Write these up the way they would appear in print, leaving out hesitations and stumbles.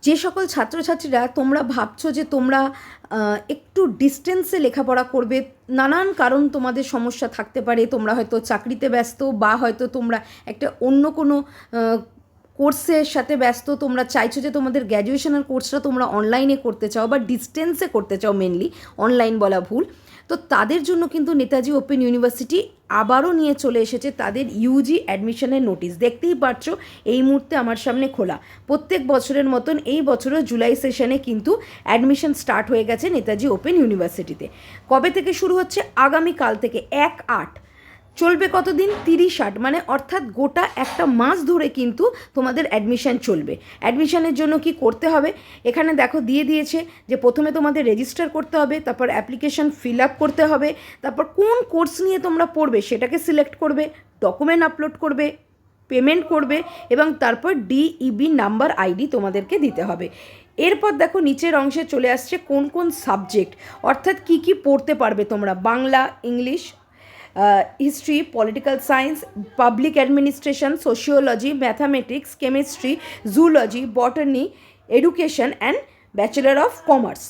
যে সকল ছাত্রছাত্রীরা তোমরা ভাবছো যে তোমরা একটু ডিস্টেন্সে লেখাপড়া করবে, নানান কারণ তোমাদের সমস্যা থাকতে পারে, তোমরা হয়তো চাকরিতে ব্যস্ত বা হয়তো তোমরা একটা অন্য কোনো কোর্সের সাথে ব্যস্ত, তোমরা চাইছো যে তোমাদের গ্র্যাজুয়েশনের কোর্সটা তোমরা অনলাইনে করতে চাও বা ডিস্টেন্সে করতে চাও, মেনলি অনলাইন বলা ভুল। তো তাদের জন্য কিন্তু নেতাজি ওপেন ইউনিভার্সিটি আবারও নিয়ে চলে এসেছে তাদের ইউজি অ্যাডমিশনের নোটিশ। দেখতেই পারছো এই মুহূর্তে আমার সামনে খোলা। প্রত্যেক বছরের মতন এই বছরও জুলাই সেশনে কিন্তু অ্যাডমিশন স্টার্ট হয়ে গেছে নেতাজি ওপেন ইউনিভার্সিটিতে। কবে থেকে শুরু হচ্ছে? আগামীকাল থেকে 1/8 চলবে। কতদিন? 30/8, মানে অর্থাৎ গোটা একটা মাস ধরে কিন্তু তোমাদের অ্যাডমিশান চলবে। অ্যাডমিশানের জন্য কি করতে হবে এখানে দেখো দিয়ে দিয়েছে যে প্রথমে তোমাদের রেজিস্টার করতে হবে, তারপর অ্যাপ্লিকেশন ফিল আপ করতে হবে, তারপর কোন কোর্স নিয়ে তোমরা পড়বে সেটাকে সিলেক্ট করবে, ডকুমেন্ট আপলোড করবে, পেমেন্ট করবে এবং তারপর ডিইবি নাম্বার আইডি তোমাদেরকে দিতে হবে। এরপর দেখো নিচের অংশে চলে আসছে কোন কোন সাবজেক্ট, অর্থাৎ কি কি পড়তে পারবে তোমরা। Bangla, English, history, political science, public administration, sociology, mathematics, chemistry, zoology, বটানি, education and bachelor of commerce.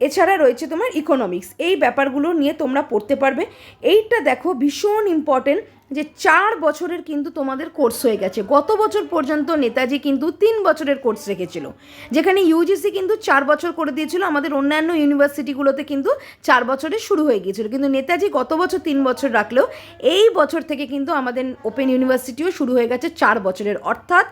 এছাড়া রয়েছে তোমার ইকোনমিক্স। এই ব্যাপারগুলো নিয়ে তোমরা পড়তে পারবে। এইটা দেখো ভীষণ ইম্পর্টেন্ট যে 4 বছরের কিন্তু তোমাদের কোর্স হয়ে গেছে। গত বছর পর্যন্ত নেতাজি কিন্তু 3 বছরের কোর্স রেখেছিল, যেখানে ইউজিসি কিন্তু 4 বছর করে দিয়েছিল। আমাদের অন্যান্য ইউনিভার্সিটিগুলোতে কিন্তু 4 বছরে শুরু হয়ে গিয়েছিল, কিন্তু নেতাজি গত বছর 3 বছর রাখলেও এই বছর থেকে কিন্তু আমাদের ওপেন ইউনিভার্সিটিও শুরু হয়ে গেছে 4 বছরের। অর্থাৎ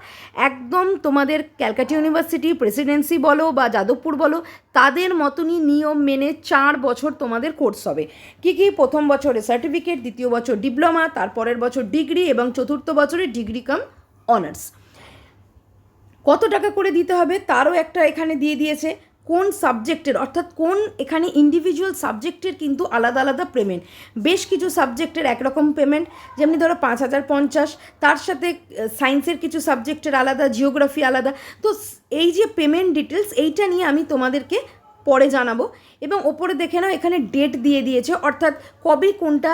একদম তোমাদের ক্যালকাটা ইউনিভার্সিটি, প্রেসিডেন্সি বলো বা যাদবপুর বলো, তাদের মতনই নিয়ম মেনে 4 বছর তোমাদের কোর্স হবে। কী কী? প্রথম বছরে সার্টিফিকেট, দ্বিতীয় বছর ডিপ্লোমা, তারপরের বছর ডিগ্রি এবং চতুর্থ বছরে ডিগ্রি কাম অনার্স। কত টাকা করে দিতে হবে তারও একটা এখানে দিয়ে দিয়েছে। কোন সাবজেক্টের, অর্থাৎ কোন এখানে ইন্ডিভিজুয়াল সাবজেক্টের কিন্তু আলাদা আলাদা পেমেন্ট। বেশ কিছু সাবজেক্টের একরকম পেমেন্ট, যেমনি ধরো 5,050, তার সাথে সায়েন্সের কিছু সাবজেক্টের আলাদা, জিওগ্রাফি আলাদা। তো এই যে পেমেন্ট ডিটেলস, এইটা নিয়ে আমি তোমাদেরকে পরে জানাবো। এবং ওপরে দেখে নাও এখানে ডেট দিয়ে দিয়েছে, অর্থাৎ কবে কোনটা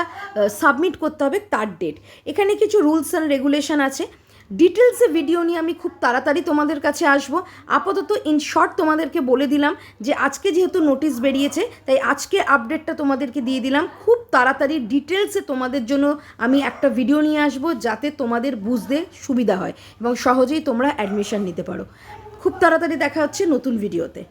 সাবমিট করতে হবে তার ডেট। এখানে কিছু রুলস অ্যান্ড রেগুলেশন আছে। ডিটেলসে ভিডিও নিয়ে আমি খুব তাড়াতাড়ি তোমাদের কাছে আসবো। আপাতত ইন শর্ট তোমাদেরকে বলে দিলাম যে আজকে যেহেতু নোটিশ বেরিয়েছে তাই আজকে আপডেটটা তোমাদেরকে দিয়ে দিলাম। খুব তাড়াতাড়ি ডিটেলসে তোমাদের জন্য আমি একটা ভিডিও নিয়ে আসবো, যাতে তোমাদের বুঝতে সুবিধা হয় এবং সহজেই তোমরা অ্যাডমিশন নিতে পারো। খুব তাড়াতাড়ি দেখা হচ্ছে নতুন ভিডিওতে।